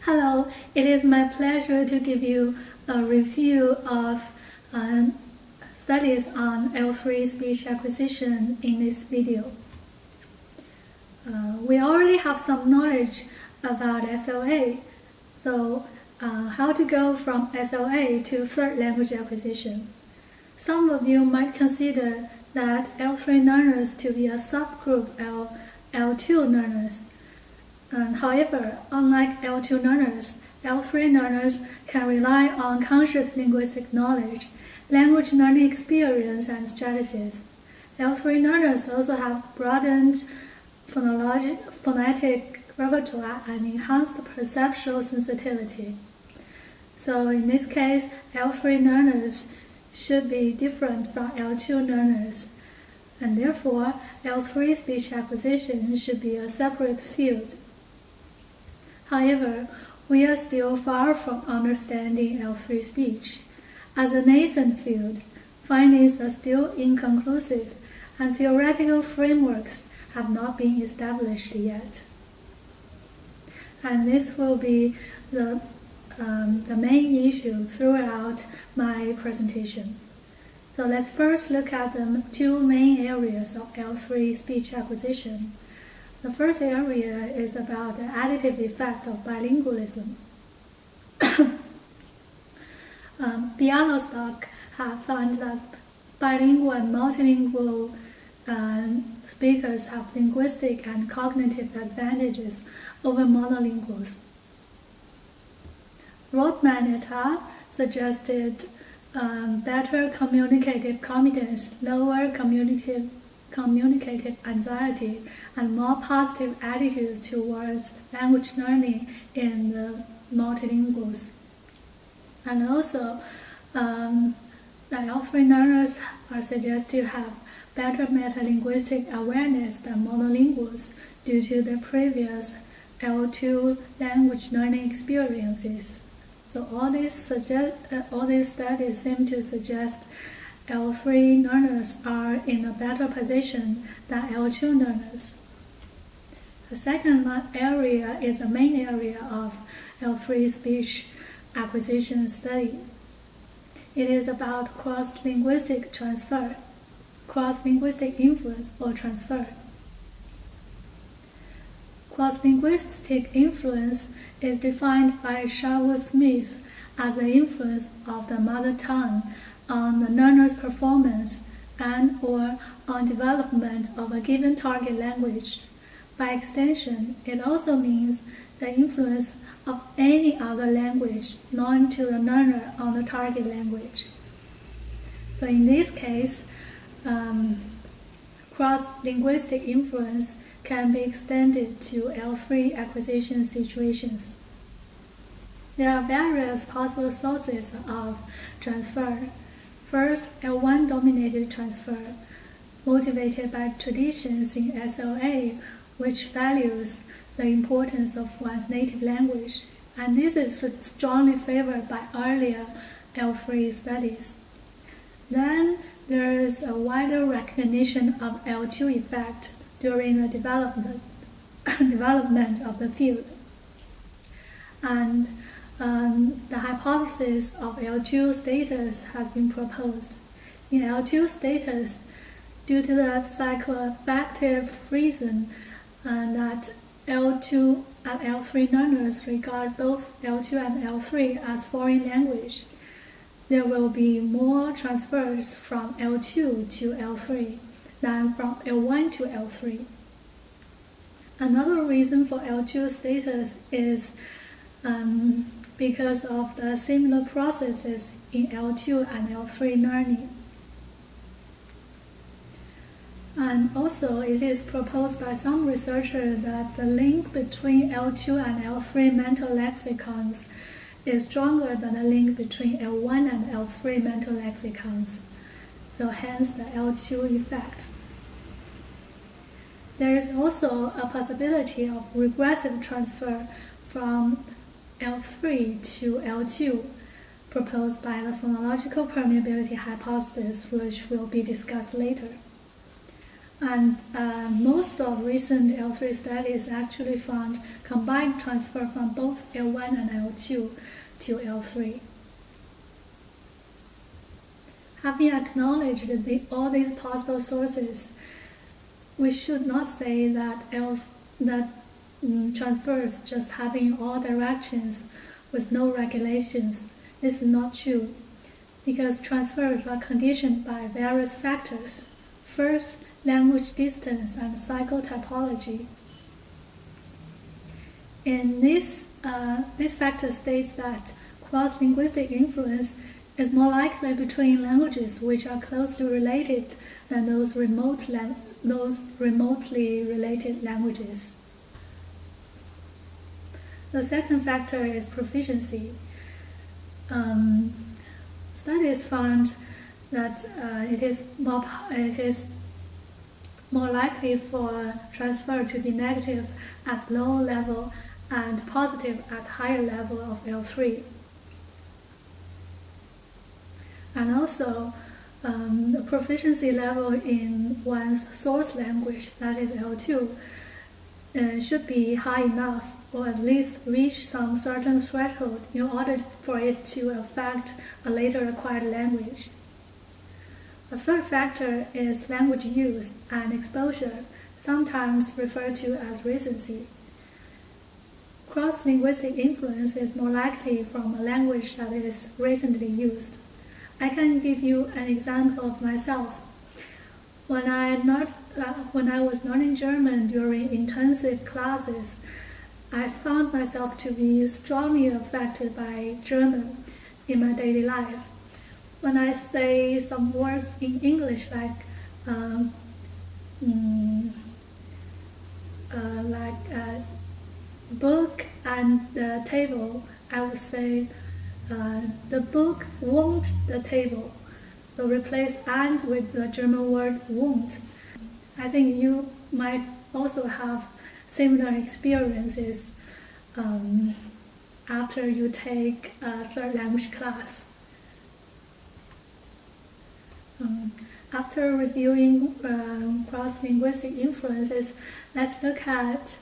Hello, it is my pleasure to give you a review of studies on L3 speech acquisition in this video. We already have some knowledge about SLA, so how to go from SLA to third language acquisition. Some of you might consider that L3 learners to be a subgroup of L2 learners. However, unlike L2 learners, L3 learners can rely on conscious linguistic knowledge, language learning experience, and strategies. L3 learners also have broadened phonetic repertoire and enhanced perceptual sensitivity. So in this case, L3 learners should be different from L2 learners, and therefore L3 speech acquisition should be a separate field. However, we are still far from understanding L3 speech. As a nascent field, findings are still inconclusive, and theoretical frameworks have not been established yet. And this will be the main issue throughout my presentation. So let's first look at the two main areas of L3 speech acquisition. The first area is about the additive effect of bilingualism. Bialystok have found that bilingual and multilingual speakers have linguistic and cognitive advantages over monolinguals. Rothman et al. Suggested better communicative competence, lower communicative anxiety, and more positive attitudes towards language learning in the multilinguals. And also, the L3 learners are suggested to have better metalinguistic awareness than monolinguals due to their previous L2 language learning experiences. So all these studies seem to suggest L3 learners are in a better position than L2 learners. The second area is the main area of L3 speech acquisition study. It is about cross-linguistic transfer, cross-linguistic influence or transfer. Cross-linguistic influence is defined by Sherwood-Smith as the influence of the mother tongue on the learner's performance and/or on development of a given target language. By extension, it also means the influence of any other language known to the learner on the target language. So in this case, cross-linguistic influence can be extended to L3 acquisition situations. There are various possible sources of transfer. First, L1 dominated transfer, motivated by traditions in SLA, which values the importance of one's native language, and this is strongly favored by earlier L3 studies. Then there is a wider recognition of L2 effect during the development of the field. And the hypothesis of L2 status has been proposed. In L2 status, due to the psychoaffective reason that L2 and L3 learners regard both L2 and L3 as foreign language, there will be more transfers from L2 to L3 than from L1 to L3. Another reason for L2 status is because of the similar processes in L2 and L3 learning. And also, it is proposed by some researchers that the link between L2 and L3 mental lexicons is stronger than the link between L1 and L3 mental lexicons. So hence the L2 effect. There is also a possibility of regressive transfer from L3 to L2, proposed by the phonological permeability hypothesis, which will be discussed later. And most of recent L3 studies actually found combined transfer from both L1 and L2 to L3. Having acknowledged all these possible sources, we should not say that transfers just happen in all directions with no regulations. This is not true, because transfers are conditioned by various factors. First, language distance and psychotopology. In this factor states that cross-linguistic influence is more likely between languages which are closely related than those remotely related languages. The second factor is proficiency. Studies found that it is more likely for transfer to be negative at low level and positive at higher level of L3. And also, the proficiency level in one's source language, that is L2, should be high enough, or at least reach some certain threshold in order for it to affect a later acquired language. The third factor is language use and exposure, sometimes referred to as recency. Cross-linguistic influence is more likely from a language that is recently used. I can give you an example of myself. When I was learning German during intensive classes, I found myself to be strongly affected by German in my daily life. When I say some words in English like book and table, I would say the book won't the table. So replace and with the German word won't. I think you might also have similar experiences after you take a third language class. After reviewing cross-linguistic influences, let's look at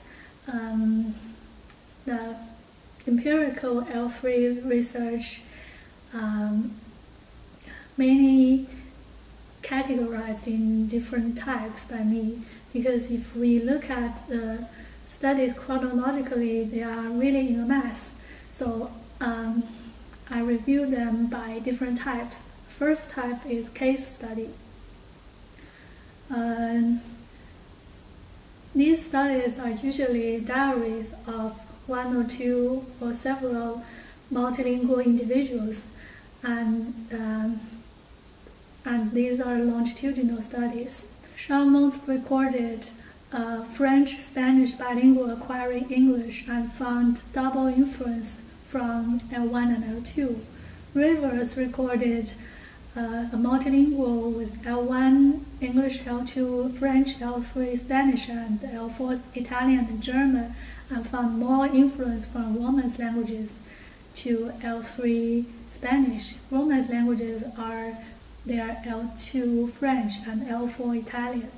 the empirical L3 research, mainly categorized in different types by me, because if we look at the studies chronologically, they are really in a mess. So I review them by different types. First type is case study. These studies are usually diaries of one or two or several multilingual individuals, and these are longitudinal studies. Charmont recorded French-Spanish bilingual acquiring English and found double influence from L1 and L2. Rivers recorded a multilingual with L1 English, L2 French, L3 Spanish, and L4 Italian and German, and found more influence from Romance languages to L3 Spanish. Romance languages are L2 French and L4 Italian.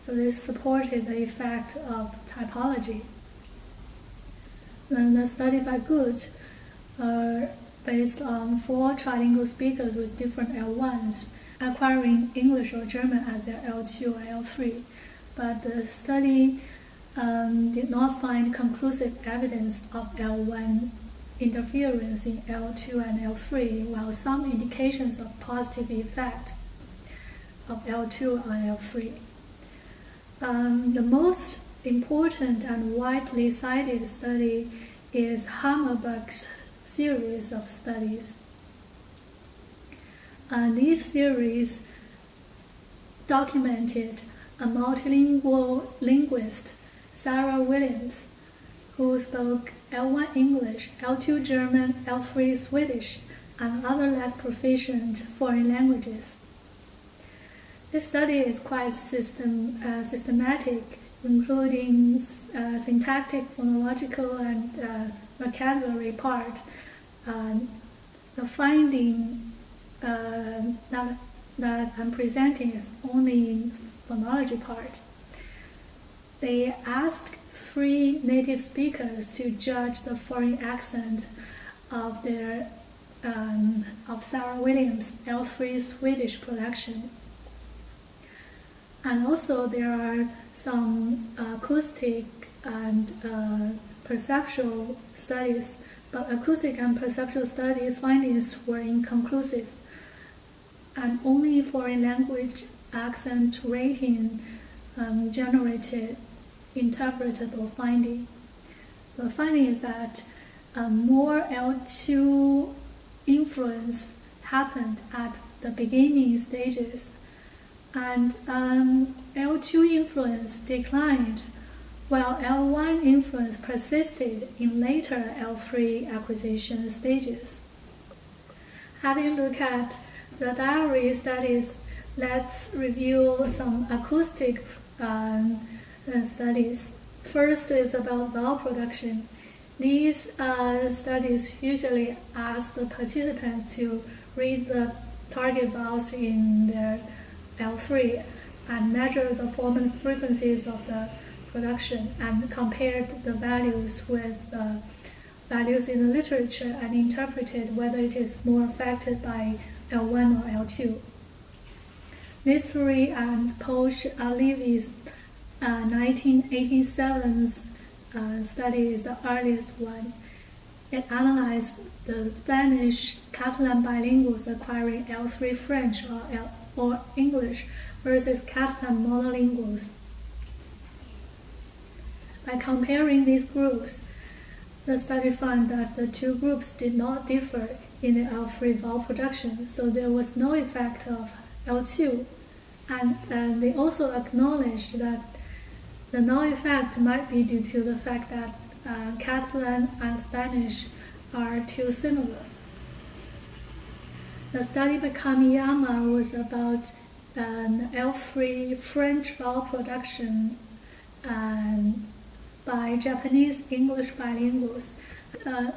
So this supported the effect of typology. Then the study by Good based on 4 trilingual speakers with different L1s, acquiring English or German as their L2 or L3. But the study did not find conclusive evidence of L1 interference in L2 and L3, while some indications of positive effect of L2 on L3. The most important and widely cited study is Hammerberg's series of studies. These series documented a multilingual linguist, Sarah Williams, who spoke L1 English, L2 German, L3 Swedish, and other less proficient foreign languages. This study is quite systematic, including syntactic, phonological, and vocabulary part. The finding that I'm presenting is only in phonology part. They asked 3 native speakers to judge the foreign accent of their of Sarah Williams' L3 Swedish production. And also there are some acoustic and perceptual studies, but acoustic and perceptual study findings were inconclusive, and only foreign language accent rating generated interpretable finding. The finding is that more L2 influence happened at the beginning stages, and L2 influence declined while L1 influence persisted in later L3 acquisition stages. Having looked at the diary studies, let's review some acoustic studies. First is about vowel production. These studies usually ask the participants to read the target vowels in their L3 and measure the formal frequencies of the production and compared the values with the values in the literature and interpreted whether it is more affected by L1 or L2. Listeri and Posh Levy's 1987 study is the earliest one. It analyzed the Spanish Catalan bilinguals acquiring L3 French or English versus Catalan monolinguals. By comparing these groups, the study found that the two groups did not differ in the L3 vowel production, so there was no effect of L2. And they also acknowledged that the null effect might be due to the fact that Catalan and Spanish are too similar. The study by Kamiyama was about an L3 French vowel production by Japanese English bilinguals.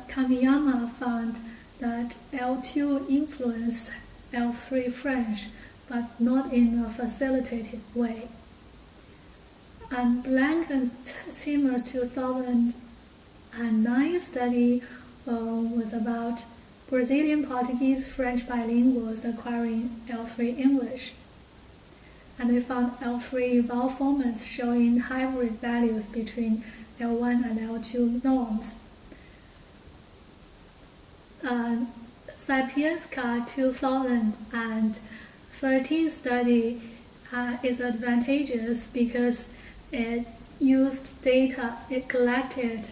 Kamiyama found that L2 influenced L3 French, but not in a facilitative way. And Blank and Timmer's 2009 study was about Brazilian Portuguese French bilinguals acquiring L3 English. And they found L3 vowel formats showing hybrid values between L1 and L2 norms. Sapienska 2013 study is advantageous because it collected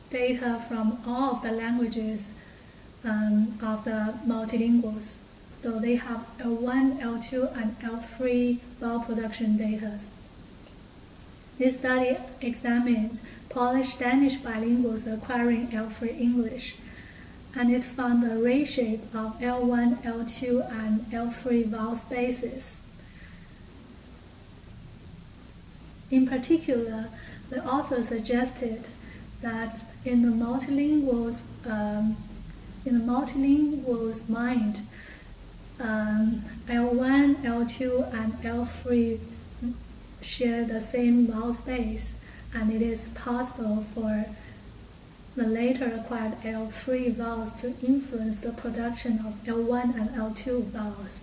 data from all of the languages of the multilinguals. So they have L1, L2, and L3 vowel production data. This study examined Polish-Danish bilinguals acquiring L3 English, and it found a reshape of L1, L2, and L3 vowel spaces. In particular, the author suggested that in the multilingual's mind, L1, L2, and L3 share the same vowel space, and it is possible for the later acquired L3 vowels to influence the production of L1 and L2 vowels.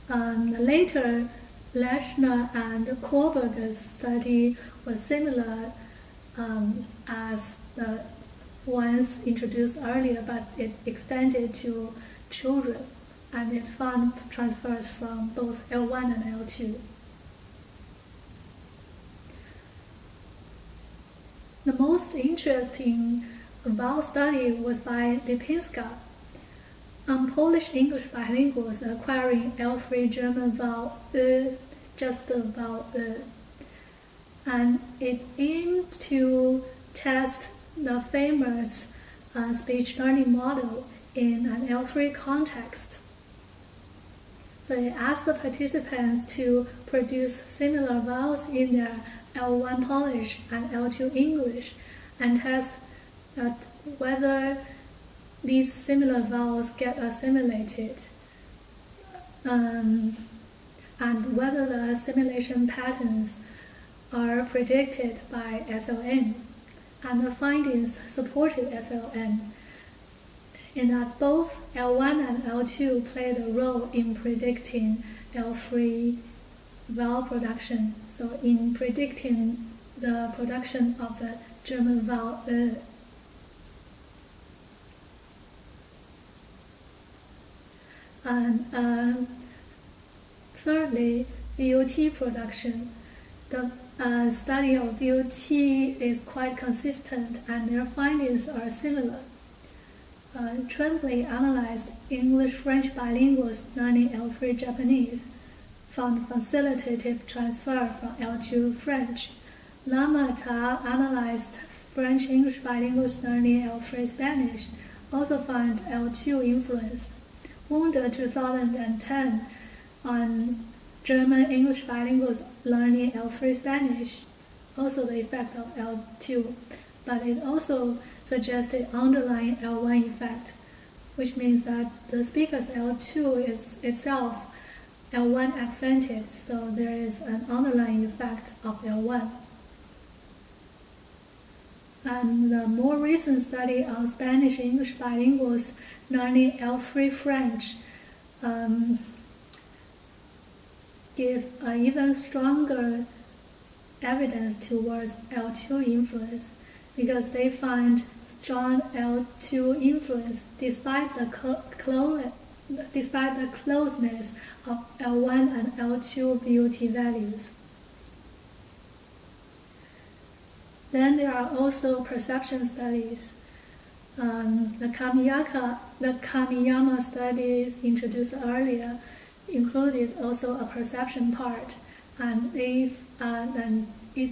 Later, Leshner and Kohlberger's study was similar as the ones introduced earlier, but it extended to children, and it found transfers from both L1 and L2. The most interesting vowel study was by Lipinska on Polish-English bilinguals acquiring L3 German vowel just the vowel and it aimed to test the famous speech learning model in an L3 context. So it asked the participants to produce similar vowels in their L1 Polish and L2 English and test that whether these similar vowels get assimilated and whether the simulation patterns are predicted by SLN. And the findings supported SLN in that both L1 and L2 played a role in predicting L3 vowel production, so in predicting the production of the German vowel And thirdly, VOT production. The study of VOT is quite consistent and their findings are similar. Tremblay analyzed English-French bilinguals learning L3 Japanese, found facilitative transfer from L2 French. Lamata analyzed French-English bilinguals learning L3 Spanish, also found L2 influence. Wunder 2010 on German-English bilinguals learning L3 Spanish, also the effect of L2, but it also suggested underlying L1 effect, which means that the speaker's L2 is itself L1 accented, so there is an underlying effect of L1. And the more recent study on Spanish-English bilinguals learning L3 French give even stronger evidence towards L2 influence, because they find strong L2 influence despite the closeness of L1 and L2 VOT values. Then there are also perception studies. The Kamiyama studies introduced earlier included also a perception part, and it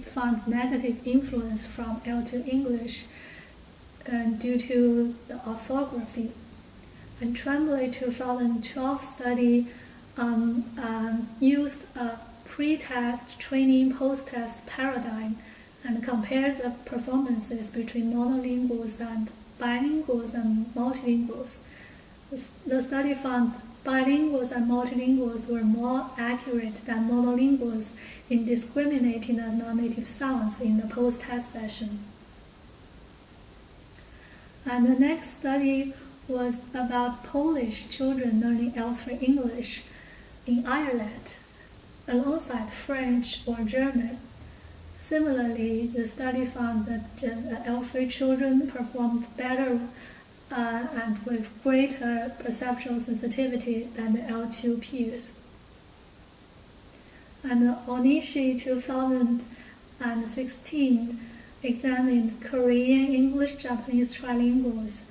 found negative influence from L2 English due to the orthography. And Tremblay 2012 study used a pre-test training post-test paradigm and compared the performances between monolinguals and bilinguals and multilinguals. The study found bilinguals and multilinguals were more accurate than monolinguals in discriminating the non-native sounds in the post-test session. And the next study was about Polish children learning L3 English in Ireland alongside French or German. Similarly, the study found that L3 children performed better and with greater perceptual sensitivity than the L2 peers. And Onishi 2016 examined Korean English-Japanese trilinguals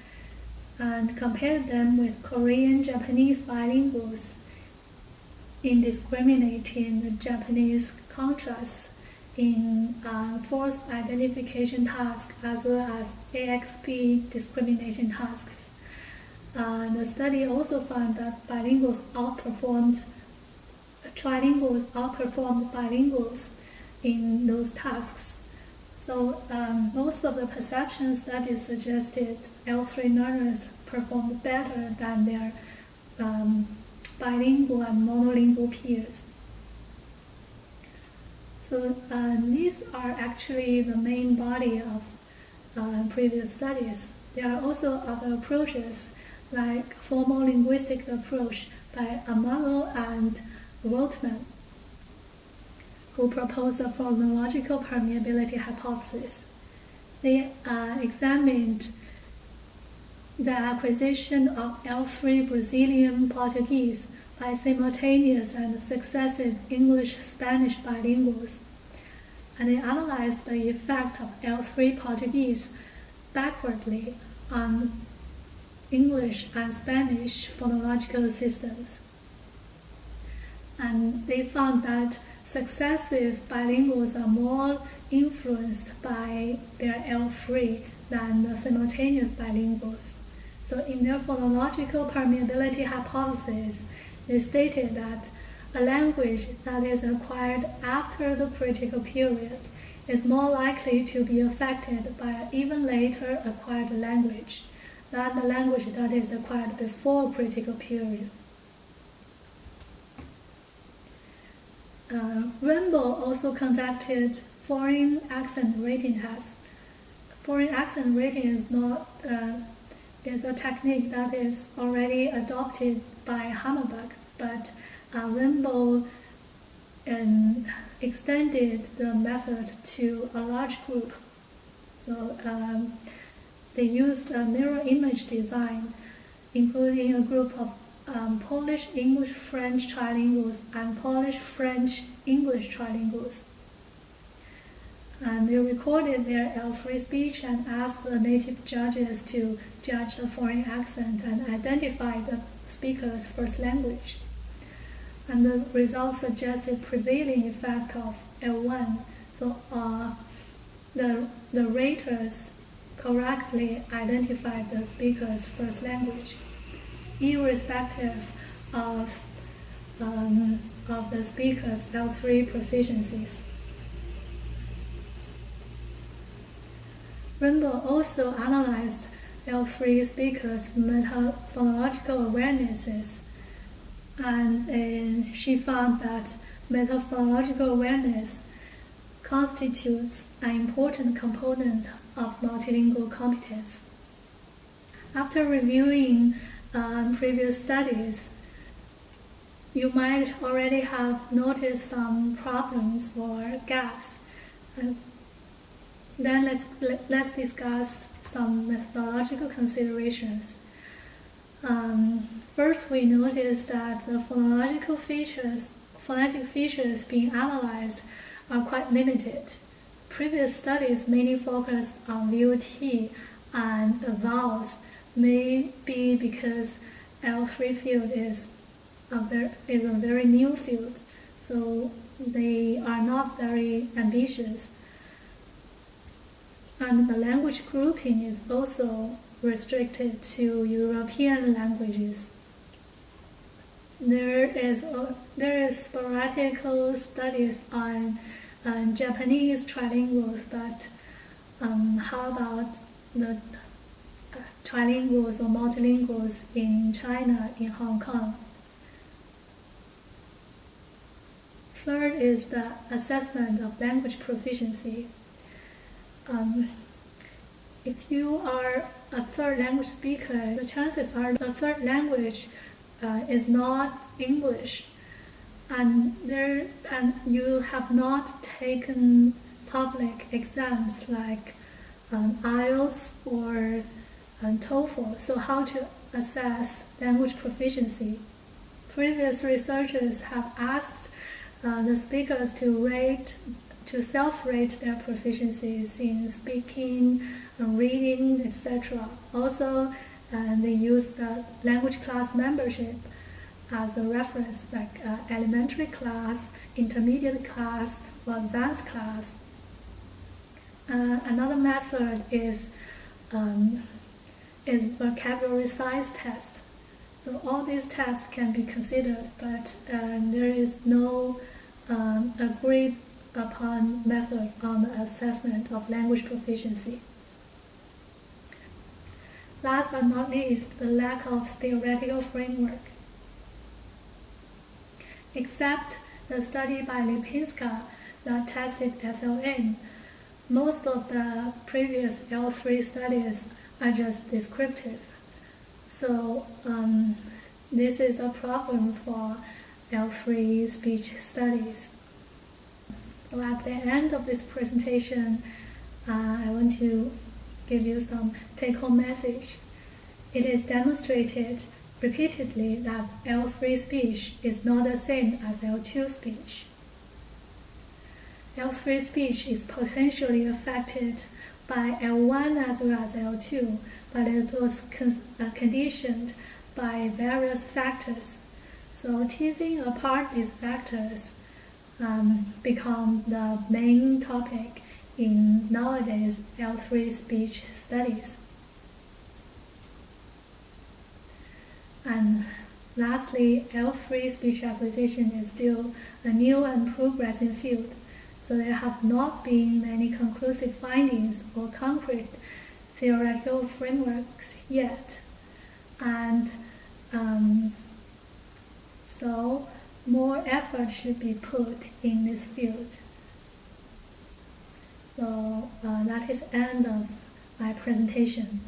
and compared them with Korean-Japanese bilinguals in discriminating the Japanese contrasts in forced identification tasks as well as AXP discrimination tasks. The study also found that trilinguals outperformed bilinguals in those tasks. So most of the perception studies suggested L3 learners performed better than their bilingual and monolingual peers. So these are actually the main body of previous studies. There are also other approaches, like formal linguistic approach by Amano and Rotman, who proposed a phonological permeability hypothesis. They examined the acquisition of L3 Brazilian Portuguese by simultaneous and successive English-Spanish bilinguals, and they analyzed the effect of L3 Portuguese backwardly on English and Spanish phonological systems. And they found that successive bilinguals are more influenced by their L3 than the simultaneous bilinguals. So in their phonological permeability hypothesis, they stated that a language that is acquired after the critical period is more likely to be affected by an even later acquired language than the language that is acquired before critical period. Rainbow also conducted foreign accent rating tests. Foreign accent rating is a technique that is already adopted by Hammerberg, but Rainbow extended the method to a large group. So they used a mirror image design, including a group of Polish English French trilinguals and Polish French English trilinguals. And they recorded their L3 speech and asked the native judges to judge the foreign accent and identify the speaker's first language. And the results suggested prevailing effect of L1. So the raters correctly identified the speaker's first language, irrespective of the speaker's L3 proficiencies. Rainbow also analyzed L3 speakers' metaphonological awarenesses, and she found that metaphonological awareness constitutes an important component of multilingual competence. After reviewing previous studies, you might already have noticed some problems or gaps. Then let's discuss some methodological considerations. First, we noticed that the phonetic features being analyzed are quite limited. Previous studies mainly focused on VOT and vowels, maybe because L3 field is a very new field, so they are not very ambitious. And the language grouping is also restricted to European languages. There is sporadic studies on Japanese trilinguals, but how about the trilinguals or multilinguals in China, in Hong Kong? Third is the assessment of language proficiency. If you are a third language speaker, the chances are the third language is not English, and you have not taken public exams like IELTS or TOEFL. So how to assess language proficiency? Previous researchers have asked the speakers to self-rate their proficiencies in speaking, reading, etc. Also, they use the language class membership as a reference, like elementary class, intermediate class, or advanced class. Another method is vocabulary size test. So all these tests can be considered, but there is no agreed upon method on the assessment of language proficiency. Last but not least, the lack of theoretical framework. Except the study by Lipinska that tested SLM, most of the previous L3 studies are just descriptive. So this is a problem for L3 speech studies. So at the end of this presentation, I want to give you some take-home message. It is demonstrated repeatedly that L3 speech is not the same as L2 speech. L3 speech is potentially affected by L1 as well as L2, but it was conditioned by various factors. So teasing apart these factors become the main topic in nowadays L3 speech studies. And lastly, L3 speech acquisition is still a new and progressing field, so there have not been many conclusive findings or concrete theoretical frameworks yet. And so more effort should be put in this field. So that is the end of my presentation.